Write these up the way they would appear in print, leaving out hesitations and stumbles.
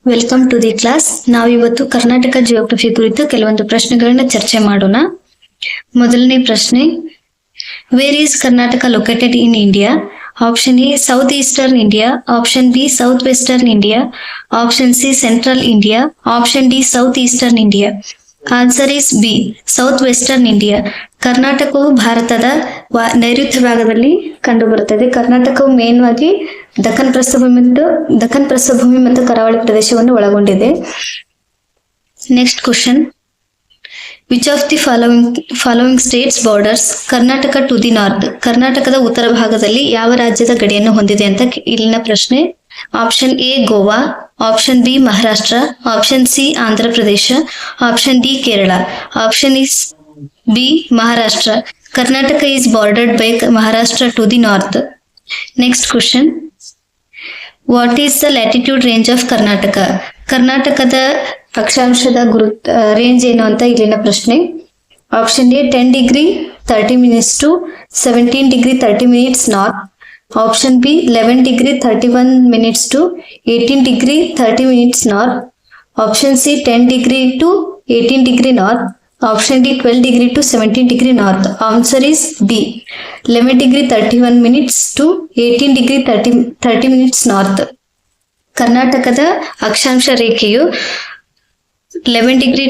Welcome to the class. ನಾವಿವತ್ತು Karnataka geography ಕುರಿತು ಕೆಲವೊಂದು ಪ್ರಶ್ನೆಗಳನ್ನ ಚರ್ಚೆ ಮಾಡೋಣ. ಮೊದಲನೇ ಪ್ರಶ್ನೆ, where is Karnataka located in India? Option A south eastern India, option B south western India, option C central India, option D south eastern India. Answer is B, south western India. ಕರ್ನಾಟಕವು ಭಾರತದ ನೈಋತ್ಯ ಭಾಗದಲ್ಲಿ ಕಂಡು ಬರುತ್ತದೆ. ಕರ್ನಾಟಕವು ಮೇನ್ ಆಗಿ ದಕ್ಕನ್ ಪ್ರಸ್ಥಭೂಮಿ ಮತ್ತು ಕರಾವಳಿ ಪ್ರದೇಶವನ್ನು ಒಳಗೊಂಡಿದೆ. Next question, which of the following states borders Karnataka to the north? ಕರ್ನಾಟಕದ ಉತ್ತರ ಭಾಗದಲ್ಲಿ ಯಾವ ರಾಜ್ಯದ ಗಡಿಯನ್ನು ಹೊಂದಿದೆ ಅಂತ ಇಲ್ಲಿನ ಪ್ರಶ್ನೆ. Option A Goa, option B Maharashtra, option C Andhra Pradesh, option D Kerala. Option is B Maharashtra. Karnataka is bordered by Maharashtra to the north. Next question, what is the latitude range of Karnataka? ಕರ್ನಾಟಕದ ಅಕ್ಷಾಂಶದ ರೇಂಜ್ ಏನು ಅಂತ ಇಲ್ಲಿನ ಪ್ರಶ್ನೆ. Option A 10 degree 30 minutes to 17 degree 30 minutes north, option B 11 degree 31 minutes to 18 degree 30 minutes north, option C 10 degree to 18 degree north, option D 12 degree to 17 degree north. Answer is D, 11 degree 31 minutes to 18 degree 30 minutes north. ಕರ್ನಾಟಕದ ಅಕ್ಷಾಂಶ ರೇಖೆಯು 11 degree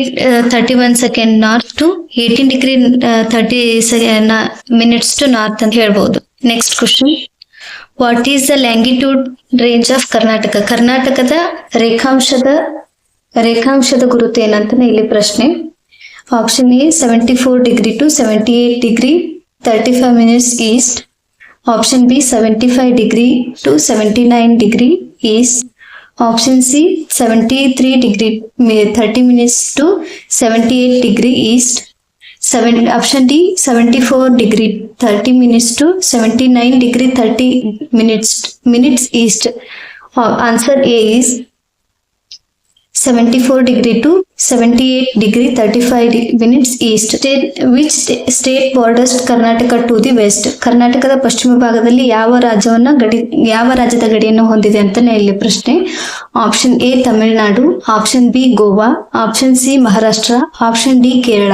31 second north to 18 degree 30 minutes to north ಅಂತ ಹೇಳ್ಬಹುದು. Next question, what is the longitude range of Karnataka? ಕರ್ನಾಟಕದ ರೇಖಾಂಶದ ಗುರುತು ಏನಂತಾನೆ ಇಲ್ಲಿ ಪ್ರಶ್ನೆ. Option A 74 degree to 78 degree 35 minutes east, option B 75 degree to 79 degree east, option C 73 degree 30 minutes to 78 degree east, option D 74 degree 30 minutes to 79 degree 30 minutes east. Answer A is 74 degree to 78 degree 35 minutes East. Which state borders Karnataka to the west? ಕರ್ನಾಟಕದ ಪಶ್ಚಿಮ ಭಾಗದಲ್ಲಿ ಯಾವ ರಾಜ್ಯದ ಗಡಿಯನ್ನು ಹೊಂದಿದೆ ಅಂತಾನೆ ಇಲ್ಲಿ ಪ್ರಶ್ನೆ. Option A Tamil Nadu, option B Goa, option C Maharashtra, option D Kerala.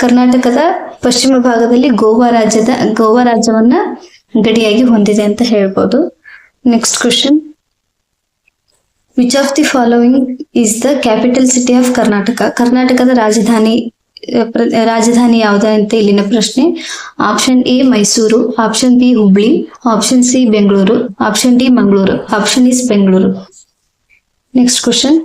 ಕರ್ನಾಟಕದ ಪಶ್ಚಿಮ ಭಾಗದಲ್ಲಿ ಗೋವಾ ರಾಜ್ಯವನ್ನ ಗಡಿಯಾಗಿ ಹೊಂದಿದೆ ಅಂತ ಹೇಳ್ಬೋದು. Next question, which of the following is the capital city of Karnataka? ಕರ್ನಾಟಕದ ರಾಜಧಾನಿ ಯಾವುದು ಅಂತ ಇಲ್ಲಿನ ಪ್ರಶ್ನೆ. Option A Mysuru, option B Hubli, option C Bengaluru, option D Mangaluru. Option is Bengaluru. Next question,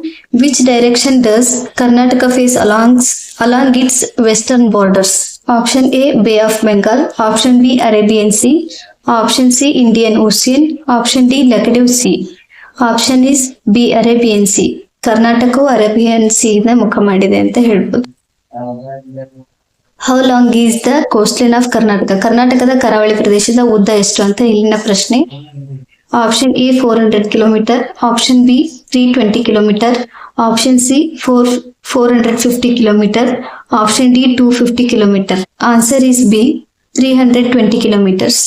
which direction does Karnataka face along its western borders? Option A Bay of Bengal, option B Arabian Sea, option C Indian Ocean, option D Lakshadweep Sea. Option is B Arabian Sea. ಕರ್ನಾಟಕವು Arabian Sea ಮುಖ ಮಾಡಿದೆ ಅಂತ ಹೇಳ್ಬೋದು. How long is the coastline of Karnataka? ಕರ್ನಾಟಕದ ಕರಾವಳಿ ಪ್ರದೇಶದ ಉದ್ದ ಎಷ್ಟು ಅಂತ ಇಲ್ಲಿನ ಪ್ರಶ್ನೆ. Option A 400 kilometre, option B 320 kilometre, option C 450 kilometre, option D 250 kilometre. Answer is B 320 kilometres.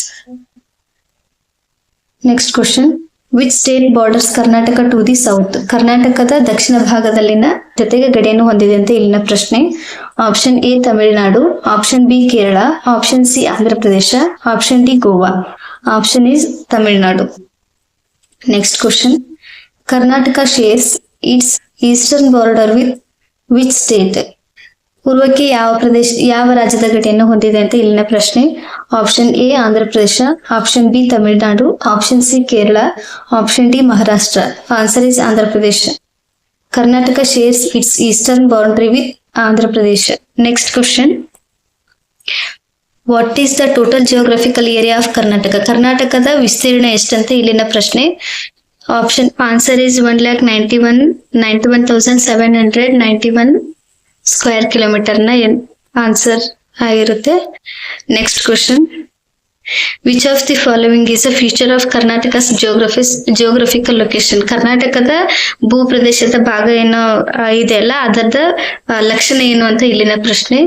Next question, which state borders Karnataka to the south? ಕರ್ನಾಟಕದ ದಕ್ಷಿಣ ಭಾಗದಲ್ಲಿನ ಜೊತೆಗೆ ಗಡಿಯನ್ನು ಹೊಂದಿದೆ ಅಂತ ಇಲ್ಲಿನ ಪ್ರಶ್ನೆ. Option A Tamil Nadu, option B Kerala, option C Andhra Pradesh, option D Goa. Option is Tamil Nadu. Next question, Karnataka shares its eastern border with which state? ಪೂರ್ವಕ್ಕೆ ಯಾವ ರಾಜ್ಯದ ಗಡಿಯನ್ನು ಹೊಂದಿದೆ ಅಂತ ಇಲ್ಲಿನ ಪ್ರಶ್ನೆ. Option A Andhra Pradesh, option B Tamil Nadu, option C Kerala, option D Maharashtra. Answer is Andhra Pradesh. Karnataka shares its eastern boundary with Andhra Pradesh. Next question, what is the total geographical area of Karnataka? ಕರ್ನಾಟಕದ ವಿಸ್ತೀರ್ಣ ಎಷ್ಟಂತ ಇಲ್ಲಿನ ಪ್ರಶ್ನೆ. ಆನ್ಸರ್ ಇಸ್ 1,91,791 ಸ್ಕ್ವೇರ್ ಕಿಲೋಮೀಟರ್ ನ ಆನ್ಸರ್ ಆಗಿರುತ್ತೆ. Next question, which of the following is a feature of Karnataka's geographical location. ಕರ್ನಾಟಕದ ಭೂ ಪ್ರದೇಶದ ಭಾಗ ಏನು ಇದೆಯಲ್ಲ ಅದರದ ಲಕ್ಷಣ ಏನು ಅಂತ ಇಲ್ಲಿನ ಪ್ರಶ್ನೆ.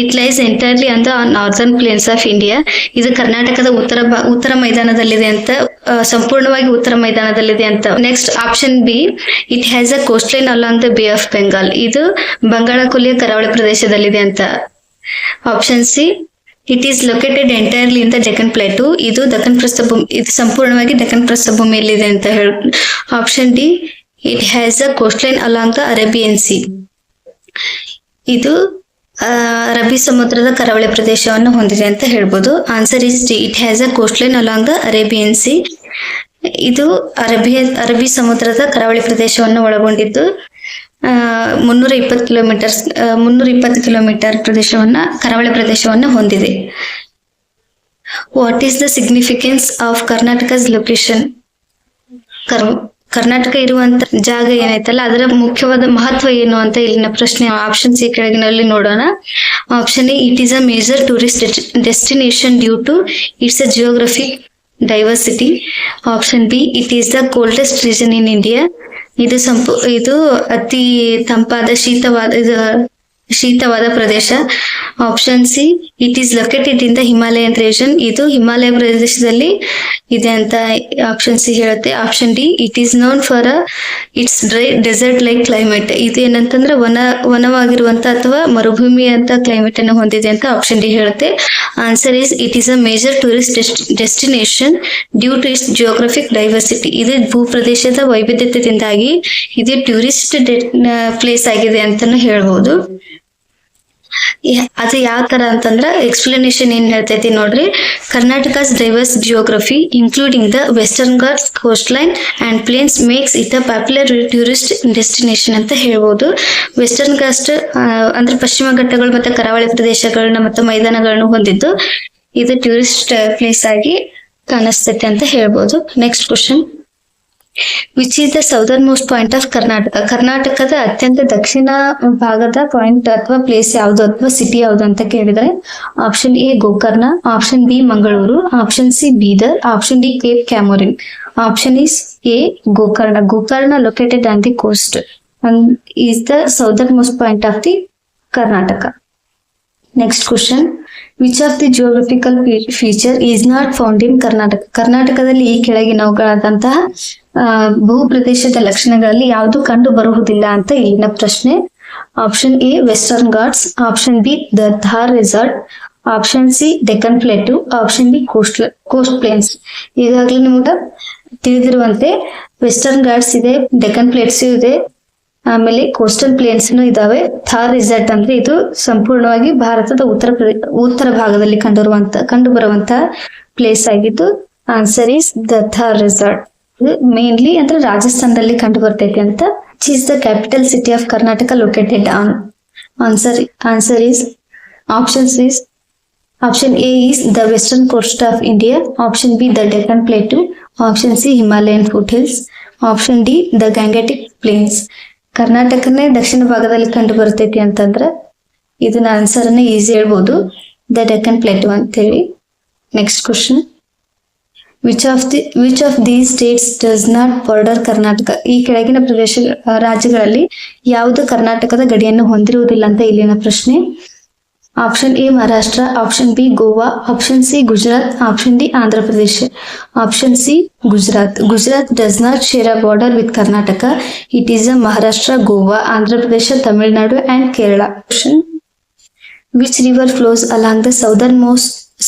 It lies entirely on the northern plains of India. ಇದು ಕರ್ನಾಟಕದ ಉತ್ತರ ಮೈದಾನದಲ್ಲಿದೆ ಅಂತ, ಸಂಪೂರ್ಣವಾಗಿ ಉತ್ತರ ಮೈದಾನದಲ್ಲಿದೆ ಅಂತ. Next option B, it has a coastline along the Bay of Bengal. ಇದು ಬಂಗಾಳ ಕೊಲ್ಲಿಯ ಕರಾವಳಿ ಪ್ರದೇಶದಲ್ಲಿದೆ ಅಂತ. Option C, it is located entirely in the Deccan plateau. ಇದು ದಕ್ಕನ್ ಪ್ರಸ್ಥಭೂಮಿ, ಇದು ಸಂಪೂರ್ಣವಾಗಿ ದಕ್ಕನ್ ಪ್ರಸ್ಥಭೂಮಿಯಲ್ಲಿದೆ ಅಂತ ಹೇಳಿ. Option D, it has a coastline along the Arabian Sea. ಇದು ಅರಬ್ಬಿ ಸಮುದ್ರದ ಕರಾವಳಿ ಪ್ರದೇಶವನ್ನು ಹೊಂದಿದೆ ಅಂತ ಹೇಳ್ಬೋದು. Answer is D, it has a coastline along the Arabian Sea. ಇದು ಅರಬ್ಬಿ ಸಮುದ್ರದ ಕರಾವಳಿ ಪ್ರದೇಶವನ್ನು ಒಳಗೊಂಡಿದ್ದು 320 ಕಿಲೋಮೀಟರ್ ಕರಾವಳಿ ಪ್ರದೇಶವನ್ನು ಹೊಂದಿದೆ. What is the significance of Karnataka's location? Karnataka ಇರುವಂತ ಜಾಗ ಏನೈತಲ್ಲ ಅದರ ಮುಖ್ಯವಾದ ಮಹತ್ವ ಏನು ಅಂತ ಇಲ್ಲಿನ ಪ್ರಶ್ನೆ. ಆಪ್ಷನ್ ಸಿ ಕೆಳಗಿನಲ್ಲಿ ನೋಡೋಣ. Option A, it is a major tourist destination due to its a geographic diversity. Option B, it is the coldest region in India. ಇದು ಅತಿ ತಂಪಾದ ಶೀತವಾದ ಪ್ರದೇಶ. Option C, it is located in the Himalayan region. ಇದು ಹಿಮಾಲಯ ಪ್ರದೇಶದಲ್ಲಿ ಇದೆ ಅಂತ option C ಹೇಳುತ್ತೆ. Option D, it is known for its dry desert like climate. ಇದು ಏನಂತಂದ್ರೆ ವನವಾಗಿರುವಂತ ಅಥವಾ ಮರುಭೂಮಿ ಅಂತ ಕ್ಲೈಮೇಟ್ ಅನ್ನು ಹೊಂದಿದೆ ಅಂತ ಆಪ್ಷನ್ ಡಿ ಹೇಳುತ್ತೆ. Answer is, it is a major tourist destination due to its geographic diversity. ಇದು ಭೂಪ್ರದೇಶದ ವೈವಿಧ್ಯತೆಯಿಂದಾಗಿ ಇದು ಟೂರಿಸ್ಟ್ ಪ್ಲೇಸ್ ಆಗಿದೆ ಅಂತಾನು ಹೇಳ್ಬೋದು. ಅದು ಯಾವ ತರ ಅಂತಂದ್ರ ಎಕ್ಸ್ಪ್ಲನೇಷನ್ ಏನ್ ಹೇಳ್ತೈತಿ ನೋಡ್ರಿ. Karnataka's diverse geography including the Western Ghats, coastline and plains makes it a popular tourist destination ಅಂತ ಹೇಳ್ಬೋದು. ವೆಸ್ಟರ್ನ್ ಘಾಟ್ಸ್ ಅಂದ್ರೆ ಪಶ್ಚಿಮ ಘಟ್ಟಗಳು ಮತ್ತೆ ಕರಾವಳಿ ಪ್ರದೇಶಗಳನ್ನ ಮತ್ತು ಮೈದಾನಗಳನ್ನು ಹೊಂದಿದ್ದು ಇದು ಟೂರಿಸ್ಟ್ ಪ್ಲೇಸ್ ಆಗಿ ಕಾಣಿಸ್ತೈತೆ ಅಂತ ಹೇಳ್ಬೋದು. Next question, which is the southern most point of Karnataka? ಕರ್ನಾಟಕದ ಅತ್ಯಂತ ದಕ್ಷಿಣ ಭಾಗದ ಪಾಯಿಂಟ್ ಅಥವಾ ಪ್ಲೇಸ್ ಯಾವುದು ಅಥವಾ ಸಿಟಿ ಯಾವುದು ಅಂತ ಕೇಳಿದ್ರೆ option A Gokarna, option B Mangaluru, option C Bidar, option D Cape Comorin. Option is A Gokarna. Gokarna located on the coast and is the southernmost point of the Karnataka. Next question. Which of the geographical feature is not found in Karnataka? ಕರ್ನಾಟಕದಲ್ಲಿ ಈ ಕೆಳಗಿನವುಗಳಾದಂತಹ ಭೂಪ್ರದೇಶದ ಲಕ್ಷಣಗಳಲ್ಲಿ ಯಾವುದು ಕಂಡು ಬರುವುದಿಲ್ಲ ಅಂತ ಇಲ್ಲಿನ ಪ್ರಶ್ನೆ. Option A Western Ghats, option B the Thar desert, option C Deccan plateau, option D coast plains. ಈಗಾಗಲೇ ನಿಮ್ಗೆ ತಿಳಿದಿರುವಂತೆ ವೆಸ್ಟರ್ನ್ ಘಾಟ್ಸ್ ಇದೆ, ಡೆಕ್ಕನ್ ಪ್ಲೇಟ್ಸ್ ಇದೆ, ಆಮೇಲೆ ಕೋಸ್ಟಲ್ ಪ್ಲೇನ್ಸ್ ಇದಾವೆ. ಥಾರ್ ರೆಸಾರ್ಟ್ ಅಂದ್ರೆ ಇದು ಸಂಪೂರ್ಣವಾಗಿ ಭಾರತದ ಉತ್ತರ ಭಾಗದಲ್ಲಿ ಕಂಡು ಬರುವಂತಹ ಪ್ಲೇಸ್ ಆಗಿದ್ದು answer is the Thar resort. Mainly ಅಂದ್ರೆ ರಾಜಸ್ಥಾನದಲ್ಲಿ ಕಂಡು ಬರ್ತೈತಿ ಅಂತ. Which is the capital city of Karnataka located on? Answer is option A is the western coast of India, option B the Deccan Plateau, option C Himalayan foothills, option D the Gangetic Plains. ಕರ್ನಾಟಕನೇ ದಕ್ಷಿಣ ಭಾಗದಲ್ಲಿ ಕಂಡು ಬರ್ತೈತಿ ಅಂತಂದ್ರೆ ಇದನ್ನ answer ಅನ್ನ easy ಹೇಳ್ಬೋದು, the Deccan plate ಅಂತ ಹೇಳಿ. Next question. Which of these States does not border Karnataka? ಈ ಕೆಳಗಿನ ರಾಜ್ಯಗಳಲ್ಲಿ ಯಾವುದು ಕರ್ನಾಟಕದ ಗಡಿಯನ್ನು ಹೊಂದಿರುವುದಿಲ್ಲ ಅಂತ ಇಲ್ಲಿನ ಪ್ರಶ್ನೆ. Option A Maharashtra, option B Goa, option C Gujarat, option D Andhra Pradesh. Option C Gujarat. Gujarat does not share a border with Karnataka. It is a Maharashtra, Goa, Andhra Pradesh, Tamil Nadu and Kerala. Option which river flows along the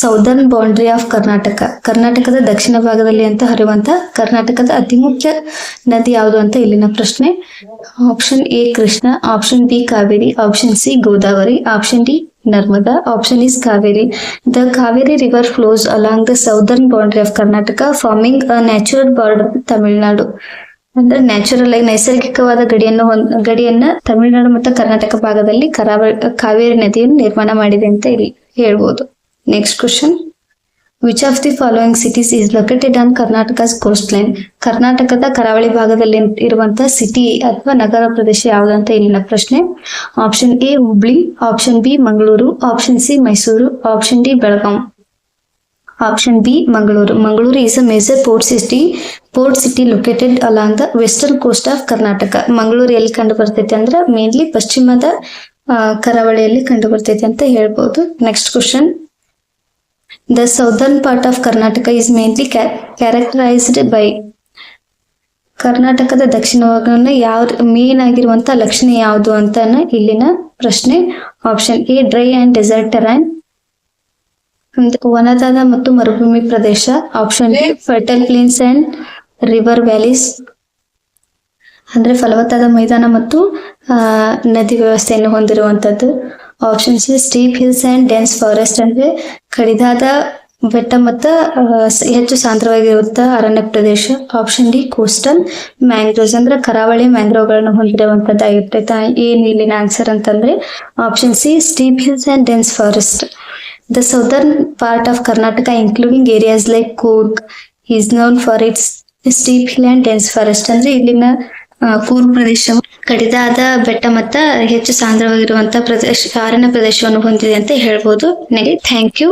southern boundary of Karnataka? ಕರ್ನಾಟಕದ ದಕ್ಷಿಣ ಭಾಗದಲ್ಲಿ ಅಂತ ಹರಿಯುವಂತ ಕರ್ನಾಟಕದ ಅತಿ ಮುಖ್ಯ ನದಿ ಯಾವುದು ಅಂತ ಇಲ್ಲಿನ ಪ್ರಶ್ನೆ. Option A Krishna, option B Kaveri, option C Godavari, option D Narmada, option is Kaveri. The Kaveri river flows along the southern boundary of Karnataka farming a natural border Tamil Nadu. ಅಂದ್ರೆ ನ್ಯಾಚುರಲ್ ಆಗಿ ನೈಸರ್ಗಿಕವಾದ ಗಡಿಯನ್ನ ತಮಿಳುನಾಡು ಮತ್ತು ಕರ್ನಾಟಕ ಭಾಗದಲ್ಲಿ ಕಾವೇರಿ ನದಿಯನ್ನು ನಿರ್ಮಾಣ ಮಾಡಿದೆ ಅಂತ ಇಲ್ಲಿ ಹೇಳ್ಬೋದು. Next question. Which of the following cities is located on Karnataka's coastline? ಕರ್ನಾಟಕದ ಕರಾವಳಿ ಭಾಗದಲ್ಲಿ ಇರುವಂತಹ ಸಿಟಿ ಅಥವಾ ನಗರ ಪ್ರದೇಶ ಯಾವುದಂತ ಇಲ್ಲಿನ ಪ್ರಶ್ನೆ. Option A Hubli, option B Mangaluru, option C Mysuru, option D Belgaum. Option B Mangaluru. Mangaluru is a major port city located along the western coast of Karnataka. Mangaluru ಎಲ್ಲಿ ಕಂಡು ಬರ್ತೈತಿ ಅಂದ್ರೆ ಮೇನ್ಲಿ ಪಶ್ಚಿಮದ ಕರಾವಳಿಯಲ್ಲಿ ಕಂಡು ಬರ್ತೈತಿ ಅಂತ ಹೇಳ್ಬೋದು. Next question, the southern part of Karnataka is mainly characterised by. ಕರ್ನಾಟಕದ ದಕ್ಷಿಣ ಭಾಗವನ್ನು ಯಾವ ಮೇನ್ ಆಗಿರುವಂತ ಲಕ್ಷಣ ಯಾವುದು ಅಂತಾನ ಇಲ್ಲಿನ ಪ್ರಶ್ನೆ. Option A dry and desert terrain, ವನದಾದ ಮತ್ತು ಮರುಭೂಮಿ ಪ್ರದೇಶ. Option B fertile plains and river valleys, ಅಂದ್ರೆ ಫಲವತ್ತಾದ ಮೈದಾನ ಮತ್ತು ನದಿ ವ್ಯವಸ್ಥೆಯನ್ನು ಹೊಂದಿರುವಂತದ್ದು. Option C steep hills and dense forest, ಅಂದ್ರೆ ಕಡಿದಾದ ಬೆಟ್ಟ ಮತ್ತು ಹೆಚ್ಚು ಸಾಂದ್ರವಾಗಿರುವಂತಹ ಅರಣ್ಯ ಪ್ರದೇಶ. ಆಪ್ಷನ್ ಡಿ ಕೋಸ್ಟಲ್ ಮ್ಯಾಂಗ್ರೋವ್ಸ್, ಅಂದ್ರೆ ಕರಾವಳಿ ಮ್ಯಾಂಗ್ರೋವ್ಗಳನ್ನು ಹೊಂದಿರುವಂತದ್ದಾಗಿರ್ತೈತೆ. ಏನು ಇಲ್ಲಿನ ಆನ್ಸರ್ ಅಂತಂದ್ರೆ option C steep hills and dense forest. The southern part of Karnataka including areas like Coorg is known for it's steep hill and dense forest, ಅಂದ್ರೆ ಇಲ್ಲಿನ ಕೂರ್ಗ್ ಪ್ರದೇಶವು ಕಡಿದಾದ ಬೆಟ್ಟ ಮತ್ತು ಹೆಚ್ಚು ಸಾಂದ್ರವಾಗಿರುವಂತಹ ಅರಣ್ಯ ಪ್ರದೇಶವನ್ನು ಹೊಂದಿದೆ ಅಂತ ಹೇಳ್ಬೋದು. Thank you.